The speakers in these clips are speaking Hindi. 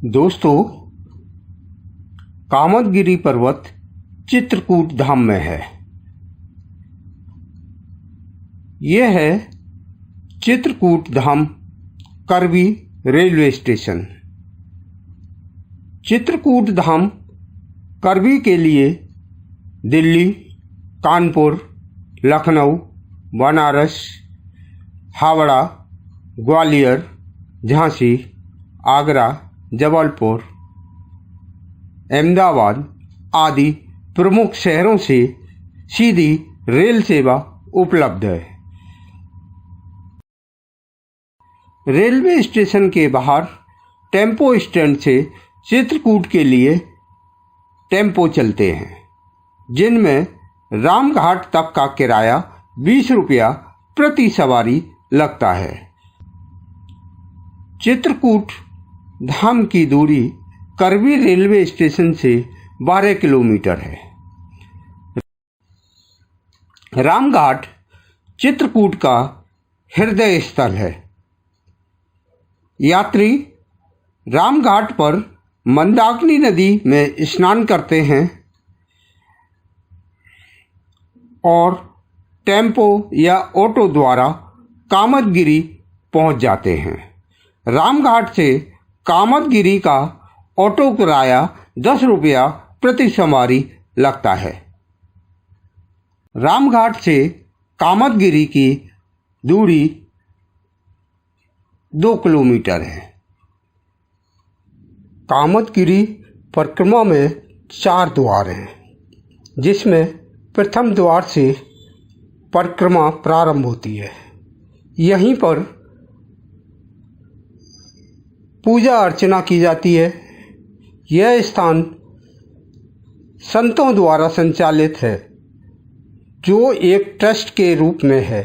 दोस्तों, कामदगिरी पर्वत चित्रकूट धाम में है। यह है चित्रकूट धाम करवी रेलवे स्टेशन। चित्रकूट धाम करवी के लिए दिल्ली, कानपुर, लखनऊ, बनारस, हावड़ा, ग्वालियर, झांसी, आगरा, जबलपुर, अहमदाबाद आदि प्रमुख शहरों से सीधी रेल सेवा उपलब्ध है। रेलवे स्टेशन के बाहर टेम्पो स्टैंड से चित्रकूट के लिए टेम्पो चलते हैं, जिनमें रामघाट तक का किराया 20 रुपया प्रति सवारी लगता है। चित्रकूट धाम की दूरी करवी रेलवे स्टेशन से 12 किलोमीटर है। रामघाट चित्रकूट का हृदय स्थल है। यात्री रामघाट पर मंदाकिनी नदी में स्नान करते हैं और टेम्पो या ऑटो द्वारा कामदगिरी पहुंच जाते हैं। रामघाट से कामदगिरी का ऑटो किराया 10 रुपया प्रति सवारी लगता है। रामघाट से कामदगिरी की दूरी 2 किलोमीटर है। कामदगिरी परिक्रमा में 4 द्वार हैं, जिसमें प्रथम द्वार से परिक्रमा प्रारंभ होती है। यहीं पर पूजा अर्चना की जाती है। यह स्थान संतों द्वारा संचालित है, जो एक ट्रस्ट के रूप में है।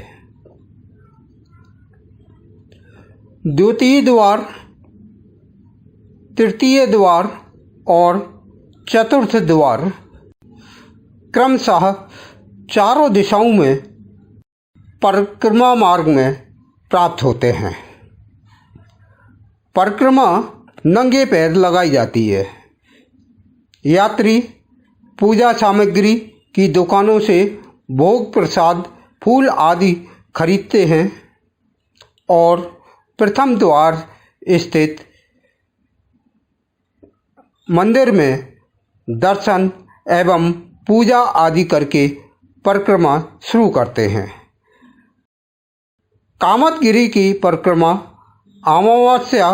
द्वितीय द्वार, तृतीय द्वार और चतुर्थ द्वार क्रमशः चारों दिशाओं में परिक्रमा मार्ग में प्राप्त होते हैं। परिक्रमा नंगे पैर लगाई जाती है। यात्री पूजा सामग्री की दुकानों से भोग प्रसाद, फूल आदि खरीदते हैं और प्रथम द्वार स्थित मंदिर में दर्शन एवं पूजा आदि करके परिक्रमा शुरू करते हैं। कामदगिरी की परिक्रमा अमावस्या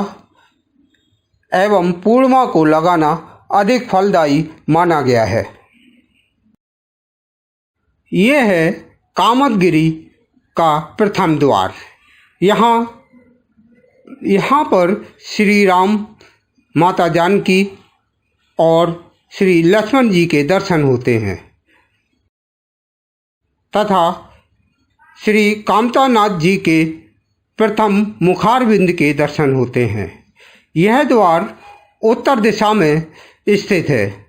एवं पूर्णिमा को लगाना अधिक फलदायी माना गया है। यह है कामदगिरी का प्रथम द्वार। यहाँ पर श्री राम, माता जानकी और श्री लक्ष्मण जी के दर्शन होते हैं तथा श्री कामतानाथ जी के प्रथम मुखारविंद के दर्शन होते हैं। यह द्वार उत्तर दिशा में स्थित है।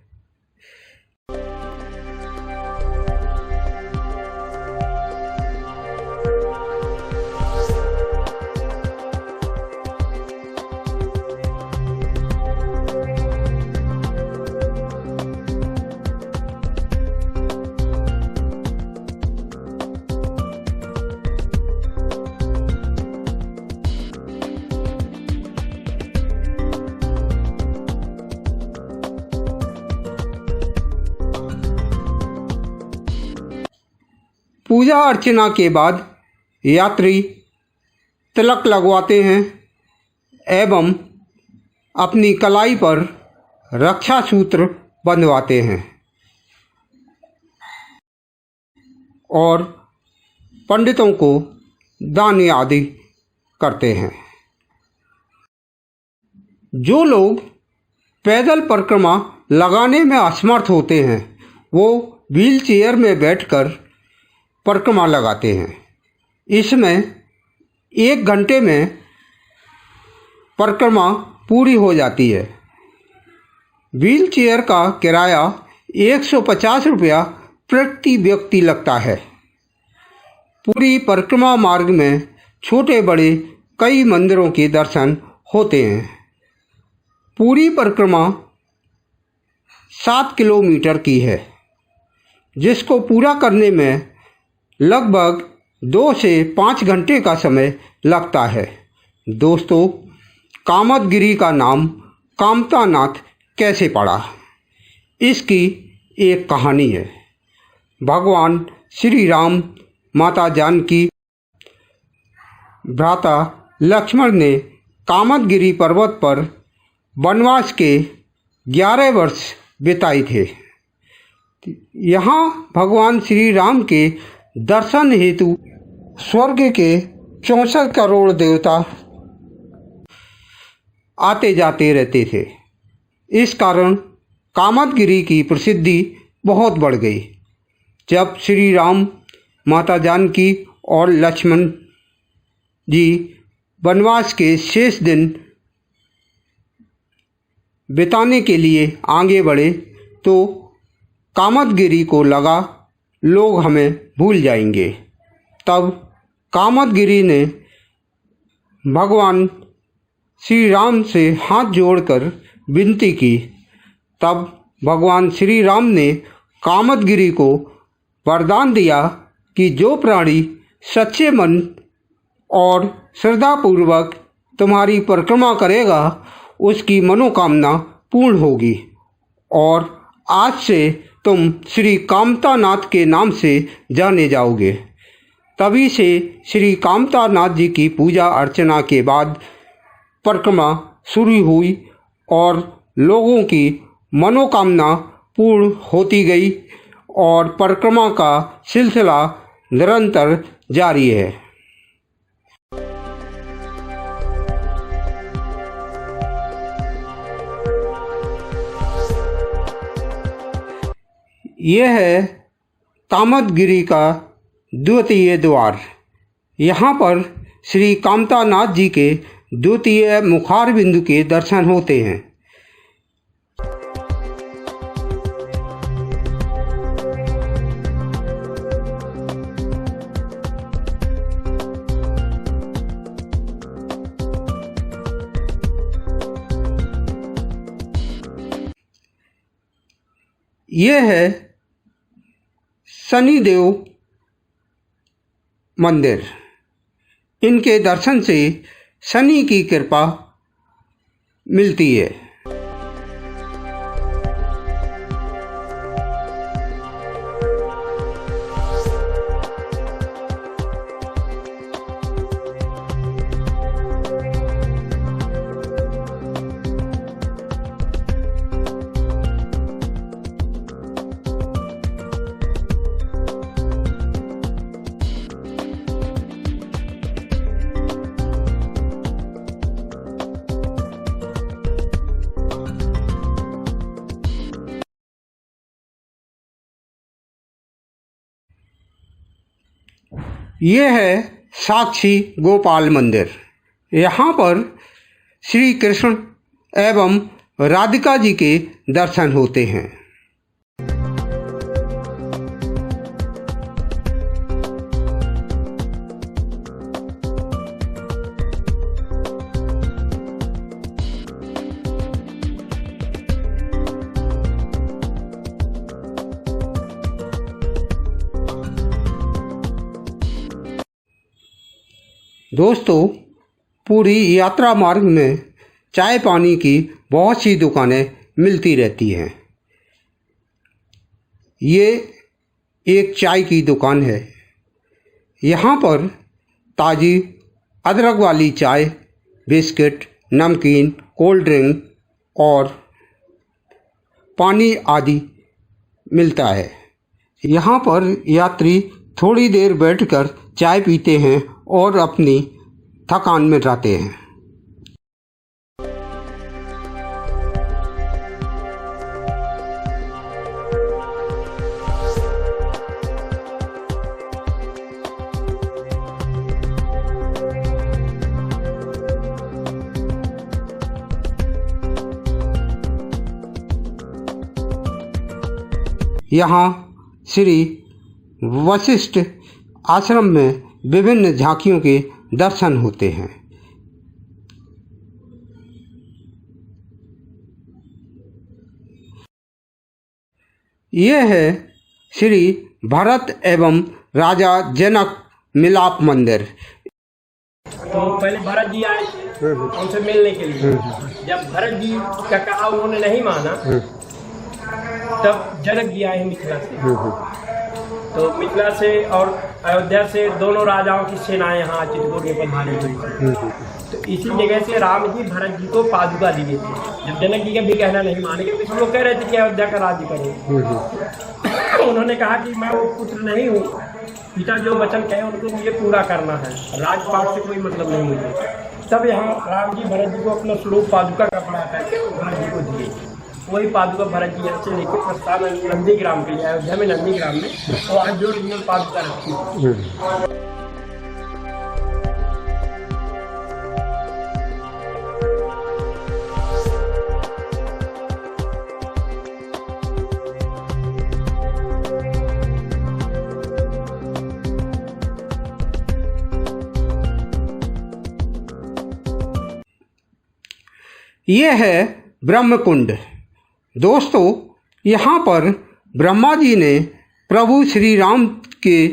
पूजा अर्चना के बाद यात्री तिलक लगवाते हैं एवं अपनी कलाई पर रक्षा सूत्र बंधवाते हैं और पंडितों को दान आदि करते हैं। जो लोग पैदल परिक्रमा लगाने में असमर्थ होते हैं, वो व्हील चेयर में बैठकर परिक्रमा लगाते हैं। इसमें 1 घंटे में परिक्रमा पूरी हो जाती है। व्हील चेयर का किराया 150 रुपया प्रति व्यक्ति लगता है। पूरी परिक्रमा मार्ग में छोटे बड़े कई मंदिरों के दर्शन होते हैं। पूरी परिक्रमा 7 किलोमीटर की है, जिसको पूरा करने में लगभग 2 से 5 घंटे का समय लगता है। दोस्तों, कामदगिरी का नाम कामतानाथ कैसे पड़ा, इसकी एक कहानी है। भगवान श्री राम, माता जानकी, भ्राता लक्ष्मण ने कामदगिरी पर्वत पर वनवास के 11 वर्ष बिताए थे। यहाँ भगवान श्री राम के दर्शन हेतु स्वर्ग के 64 करोड़ देवता आते जाते रहते थे। इस कारण कामदगिरी की प्रसिद्धि बहुत बढ़ गई। जब श्री राम, माता जानकी और लक्ष्मण जी वनवास के शेष दिन बिताने के लिए आगे बढ़े तो कामदगिरी को लगा लोग हमें भूल जाएंगे। तब कामदगिरी ने भगवान श्री राम से हाथ जोड़कर विनती की। तब भगवान श्री राम ने कामदगिरी को वरदान दिया कि जो प्राणी सच्चे मन और श्रद्धापूर्वक तुम्हारी परिक्रमा करेगा, उसकी मनोकामना पूर्ण होगी और आज से तुम श्री कामतानाथ के नाम से जाने जाओगे। तभी से श्री कामतानाथ जी की पूजा अर्चना के बाद परिक्रमा शुरू हुई और लोगों की मनोकामना पूर्ण होती गई और परिक्रमा का सिलसिला निरंतर जारी है। यह है कामदगिरी का द्वितीय द्वार। यहाँ पर श्री कामतानाथ जी के द्वितीय मुखार बिंदु के दर्शन होते हैं। यह है शनिदेव मंदिर। इनके दर्शन से शनि की कृपा मिलती है। यह है साक्षी गोपाल मंदिर। यहाँ पर श्री कृष्ण एवं राधिका जी के दर्शन होते हैं। दोस्तों, पूरी यात्रा मार्ग में चाय पानी की बहुत सी दुकानें मिलती रहती हैं। ये एक चाय की दुकान है। यहाँ पर ताज़ी अदरक वाली चाय, बिस्किट, नमकीन, कोल्ड ड्रिंक और पानी आदि मिलता है। यहाँ पर यात्री थोड़ी देर बैठकर चाय पीते हैं और अपनी थकान मिटाते हैं। यहाँ श्री वशिष्ठ आश्रम में विभिन्न झांकियों के दर्शन होते हैं। ये है श्री भरत एवं राजा जनक मिलाप मंदिर। तो पहले भरत जी आए उनसे मिलने के लिए। जब भरत जी का कहा उन्होंने नहीं माना, तब जनक जी आए मिथिला से। तो मिथिला से और अयोध्या से दोनों राजाओं की सेनाएं यहाँ चित्रकूट में पधारी हुई। तो इसी जगह से राम जी भरत जी को पादुका दिए थे। जब जनक जी का भी कहना नहीं माने, क्योंकि सब लोग कह रहे थे कि अयोध्या का राज्य करें, उन्होंने कहा कि मैं वो पुत्र नहीं हूँ, पिता जो वचन कहे उनको मुझे पूरा करना है, राजपाट से कोई मतलब नहीं मुझे। तब यहाँ राम जी भरत जी को अपना स्वरूप पादुका का पड़ा करके भरत जी को दिए। वही पादुका भरत जी यहाँ से लेकर प्रस्थान नंदीग्राम के लिए, अयोध्या में नंदीग्राम में, और आज जो ओरिजिनल पादुका रखी। ये है ब्रह्मकुंड। दोस्तों, यहाँ पर ब्रह्मा जी ने प्रभु श्री राम के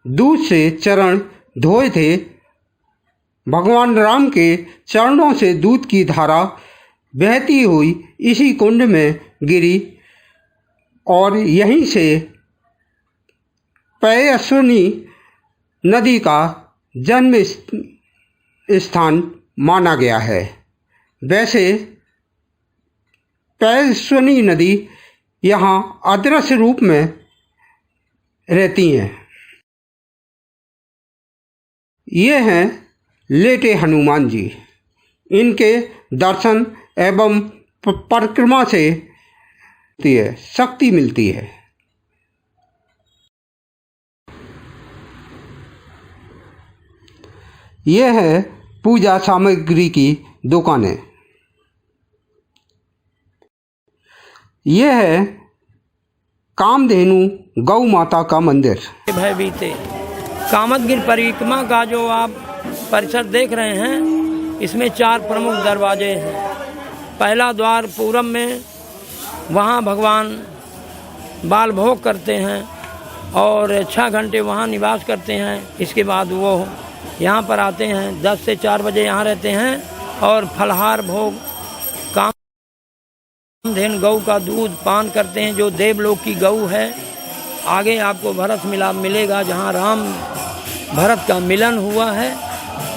दूध से चरण धोए थे। भगवान राम के चरणों से दूध की धारा बहती हुई इसी कुंड में गिरी और यहीं से पयस्विनी नदी का जन्म स्थान माना गया है। वैसे पयस्विनी नदी यहाँ अदृश्य रूप में रहती हैं। ये हैं लेटे हनुमान जी। इनके दर्शन एवं परिक्रमा से शक्ति मिलती है। ये है पूजा सामग्री की दुकानें। यह है कामधेनु गौ माता का मंदिर। भय बीते कामदगिरि परिक्रमा का जो आप परिसर देख रहे हैं, इसमें 4 प्रमुख दरवाजे हैं। पहला द्वार पूरब में, वहाँ भगवान बाल भोग करते हैं और 6 घंटे वहाँ निवास करते हैं। इसके बाद वो यहाँ पर आते हैं, 10 से 4 बजे यहाँ रहते हैं और फलहार भोग कामधेनु गौ का दूध पान करते हैं, जो देवलोक की गौ है। आगे आपको भरत मिलाप मिलेगा, जहाँ राम भरत का मिलन हुआ है।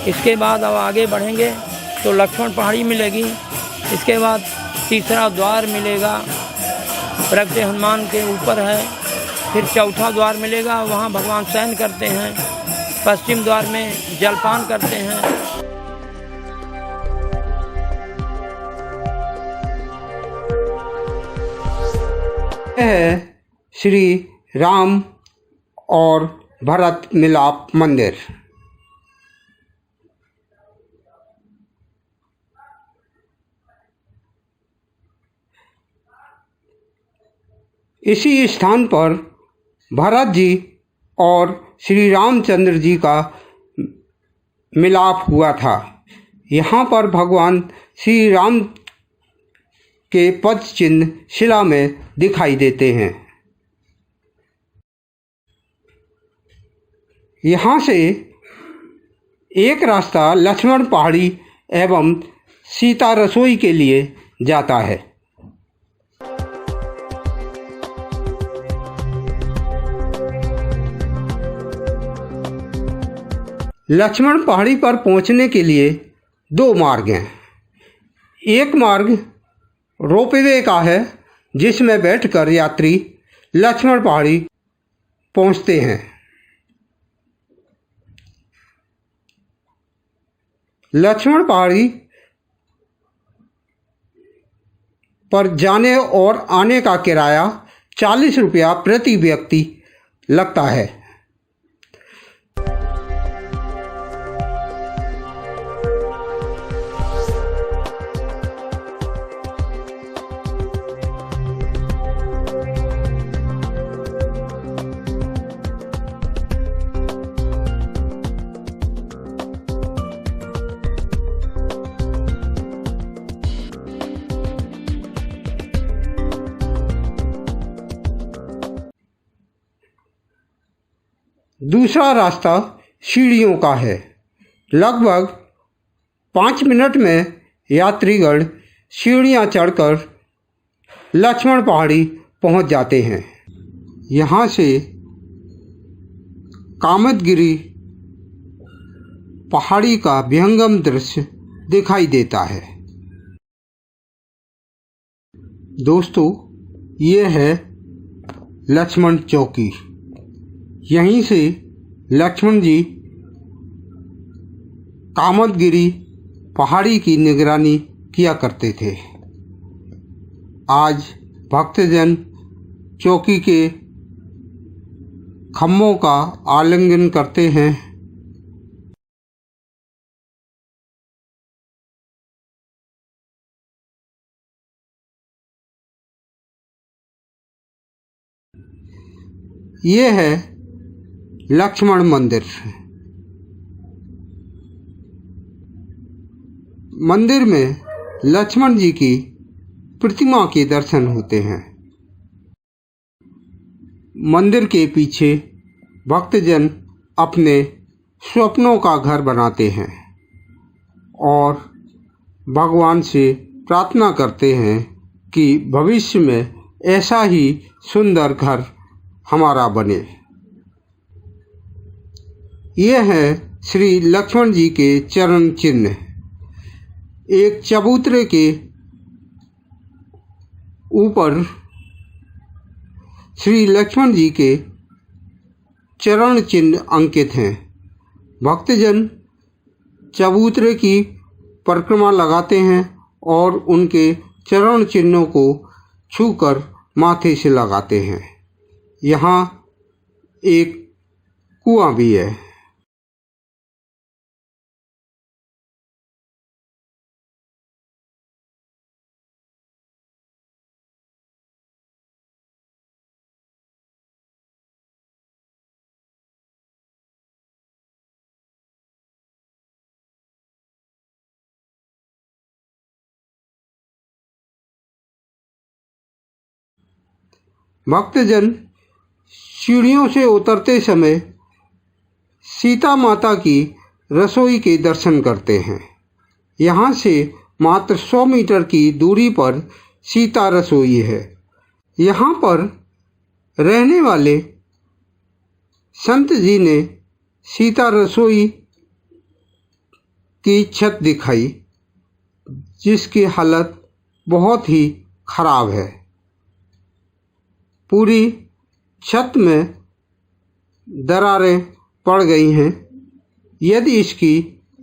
इसके बाद अब आगे बढ़ेंगे तो लक्ष्मण पहाड़ी मिलेगी। इसके बाद तीसरा द्वार मिलेगा, प्रगटे हनुमान के ऊपर है। फिर चौथा द्वार मिलेगा, वहाँ भगवान शयन करते हैं। पश्चिम द्वार में जलपान करते हैं। यह है श्री राम और भरत मिलाप मंदिर। इसी स्थान पर भरत जी और श्री रामचंद्र जी का मिलाप हुआ था। यहाँ पर भगवान श्री राम के पद चिन्ह शिला में दिखाई देते हैं। यहाँ से एक रास्ता लक्ष्मण पहाड़ी एवं सीता रसोई के लिए जाता है। लक्ष्मण पहाड़ी पर पहुंचने के लिए 2 मार्ग हैं। एक मार्ग रोपवे का है, जिसमें बैठकर यात्री लक्ष्मण पहाड़ी पहुंचते हैं। लक्ष्मण पहाड़ी पर जाने और आने का किराया 40 रुपया प्रति व्यक्ति लगता है। दूसरा रास्ता सीढ़ियों का है। लगभग 5 मिनट में यात्रीगण सीढ़ियाँ चढ़कर लक्ष्मण पहाड़ी पहुंच जाते हैं। यहाँ से कामदगिरी पहाड़ी का विहंगम दृश्य दिखाई देता है। दोस्तों, ये है लक्ष्मण चौकी। यहीं से लक्ष्मण जी कामदगिरी पहाड़ी की निगरानी किया करते थे। आज भक्तजन चौकी के खम्भों का आलिंगन करते हैं। ये है लक्ष्मण मंदिर। मंदिर में लक्ष्मण जी की प्रतिमा के दर्शन होते हैं। मंदिर के पीछे भक्तजन अपने स्वप्नों का घर बनाते हैं और भगवान से प्रार्थना करते हैं कि भविष्य में ऐसा ही सुंदर घर हमारा बने। यह है श्री लक्ष्मण जी के चरण चिन्ह। एक चबूतरे के ऊपर श्री लक्ष्मण जी के चरण चिन्ह अंकित हैं। भक्तजन चबूतरे की परिक्रमा लगाते हैं और उनके चरण चिन्हों को छूकर माथे से लगाते हैं। यहाँ एक कुआं भी है। भक्तजन सीढ़ियों से उतरते समय सीता माता की रसोई के दर्शन करते हैं। यहाँ से मात्र 100 मीटर की दूरी पर सीता रसोई है। यहाँ पर रहने वाले संत जी ने सीता रसोई की छत दिखाई, जिसकी हालत बहुत ही खराब है। पूरी छत में दरारें पड़ गई हैं। यदि इसकी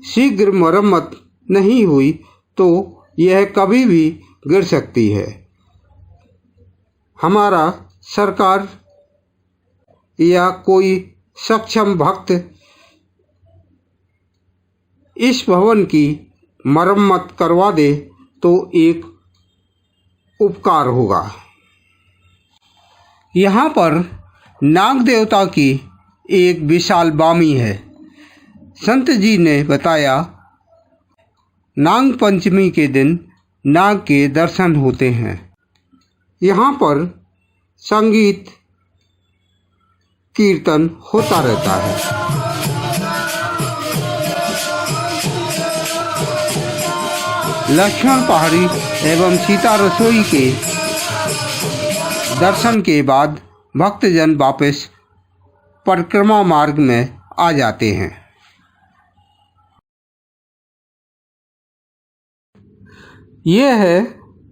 शीघ्र मरम्मत नहीं हुई तो यह कभी भी गिर सकती है। हमारा सरकार या कोई सक्षम भक्त इस भवन की मरम्मत करवा दे तो एक उपकार होगा। यहाँ पर नाग देवता की एक विशाल बामी है। संत जी ने बताया, नाग पंचमी के दिन नाग के दर्शन होते हैं। यहाँ पर संगीत कीर्तन होता रहता है। लक्ष्मण पहाड़ी एवं सीता रसोई के दर्शन के बाद भक्तजन वापस परिक्रमा मार्ग में आ जाते हैं। यह है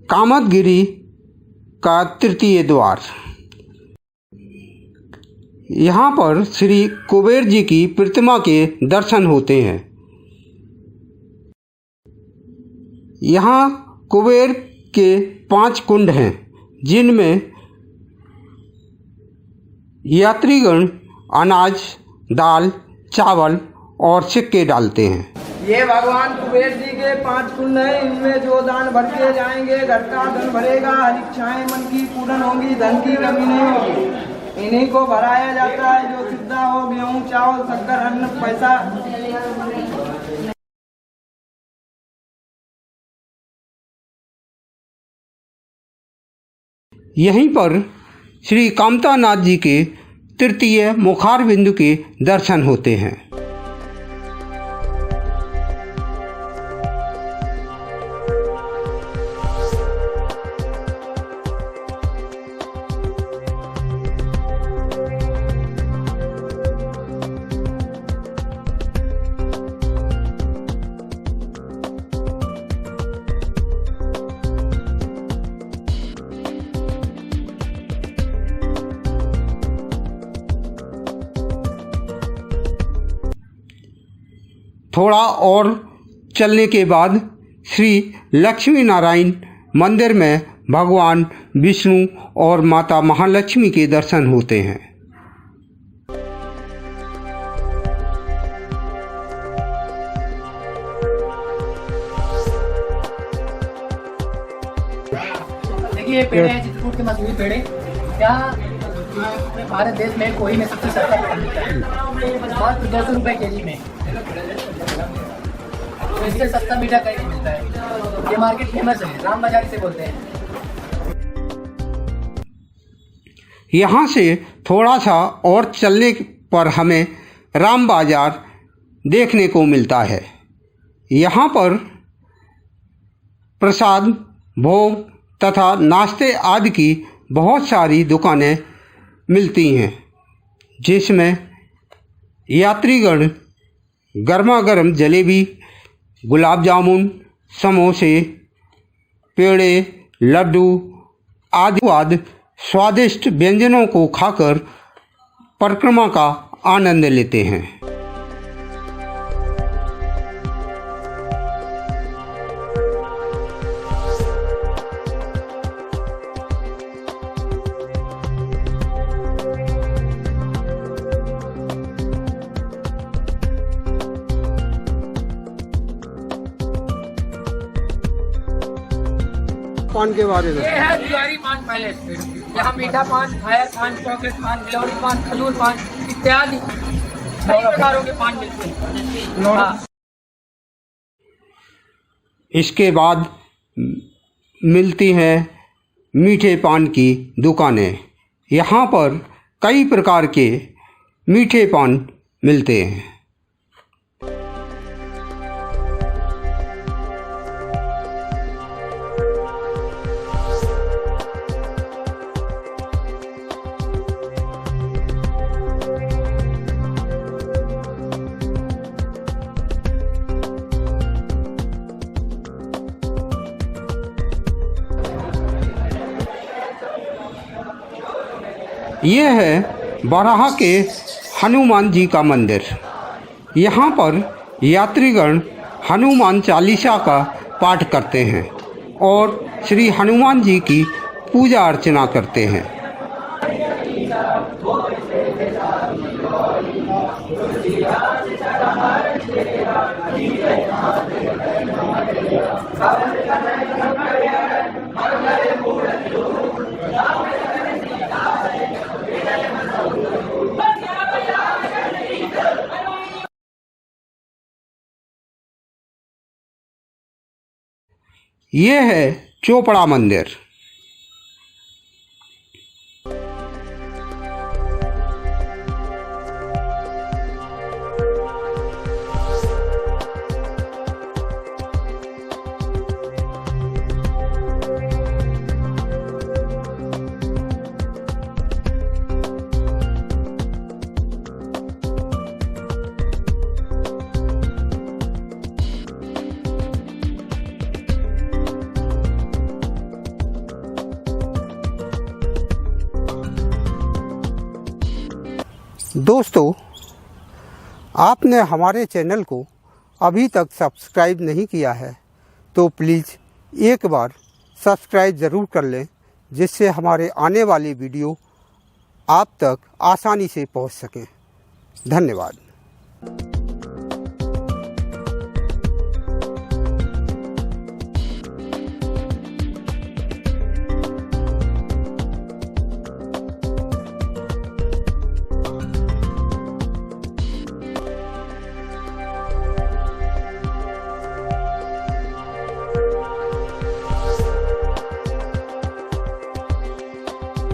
कामदगिरी का तृतीय द्वार। यहाँ पर श्री कुबेर जी की प्रतिमा के दर्शन होते हैं। यहाँ कुबेर के 5 कुंड हैं, जिनमें यात्रीगण अनाज, दाल, चावल और सिक्के डालते हैं। ये भगवान कुबेर जी के 5 कुंड हैं। इनमें जो दान भर के जाएंगे घर का धन भरेगा, हर इच्छाएं मन की पूर्ण होंगी, धन की कमी नहीं होगी। इन्हीं को भराया जाता है। जो सुविधा हो, गेहूं, चावल, शक्कर, अन्न, पैसा। यहीं पर श्री कामतानाथ जी के तृतीय मुखार बिंदु के दर्शन होते हैं। थोड़ा और चलने के बाद श्री लक्ष्मी नारायण मंदिर में भगवान विष्णु और माता महालक्ष्मी के दर्शन होते हैं। देखिए ये पेड़े हैं चित्रकूट के मशहूर पेड़े। क्या भारत देश में कोई में सबसे सस्ता पेड़ मिलता है, मात्र 200 रुपये केजी में। तो इससे सस्ता मीठा कहीं नहीं मिलता है। ये मार्केट फेमस है, राम बाजार से बोलते हैं। यहाँ से थोड़ा सा और चलने पर हमें राम बाजार देखने को मिलता है। यहाँ पर प्रसाद, भोग तथा नाश्ते आदि की बहुत सारी दुकानें मिलती हैं, जिसमें यात्रीगण गर्मा गर्म जलेबी, गुलाब जामुन, समोसे, पेड़े, लड्डू आदि स्वादिष्ट व्यंजनों को खाकर परिक्रमा का आनंद लेते हैं। पान के बारे में ये है जुआरी पान पैलेस। यहाँ मीठा पान, फायर पान, चॉकलेट पान, गिलौरी पान, खजूर पान इत्यादि कई प्रकारों के पान मिलते हैं। हाँ। इसके बाद मिलती हैं मीठे पान की दुकानें। यहाँ पर कई प्रकार के मीठे पान मिलते हैं। ये है बराह के हनुमान जी का मंदिर। यहाँ पर यात्रीगण हनुमान चालीसा का पाठ करते हैं और श्री हनुमान जी की पूजा अर्चना करते हैं। ये है चोपड़ा मंदिर। दोस्तों, आपने हमारे चैनल को अभी तक सब्सक्राइब नहीं किया है तो प्लीज़ एक बार सब्सक्राइब ज़रूर कर लें, जिससे हमारे आने वाली वीडियो आप तक आसानी से पहुंच सकें। धन्यवाद।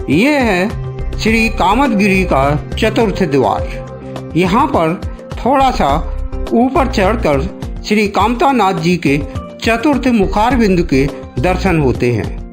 ये है श्री कामदगिरी का चतुर्थ द्वार। यहाँ पर थोड़ा सा ऊपर चढ़कर श्री कामतानाथ जी के चतुर्थ मुखारबिंद के दर्शन होते हैं।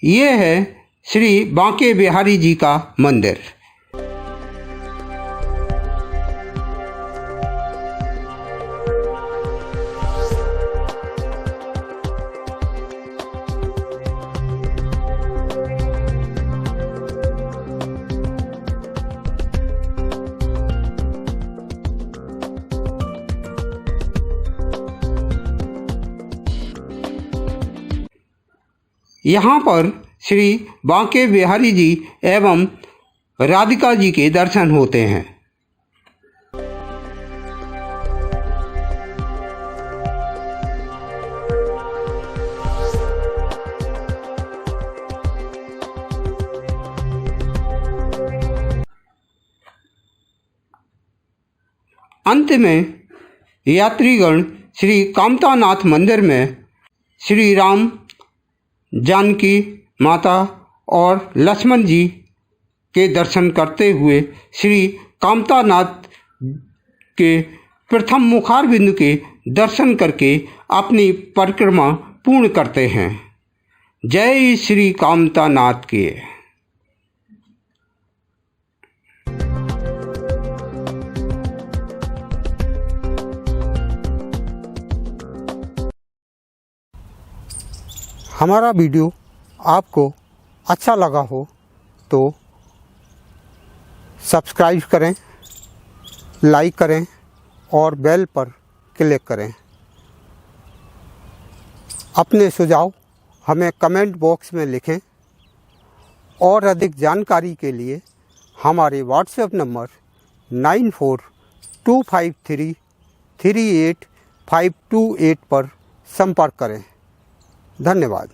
ये है श्री बांके बिहारी जी का मंदिर। यहाँ पर श्री बांके बिहारी जी एवं राधिका जी के दर्शन होते हैं। अंत में यात्रीगण श्री कामतानाथ मंदिर में श्री राम, जानकी माता और लक्ष्मण जी के दर्शन करते हुए श्री कामतानाथ के प्रथम मुखारबिंद के दर्शन करके अपनी परिक्रमा पूर्ण करते हैं। जय श्री कामतानाथ के। हमारा वीडियो आपको अच्छा लगा हो तो सब्सक्राइब करें, लाइक करें और बेल पर क्लिक करें। अपने सुझाव हमें कमेंट बॉक्स में लिखें और अधिक जानकारी के लिए हमारे व्हाट्सएप नंबर 9425338528 पर संपर्क करें। धन्यवाद।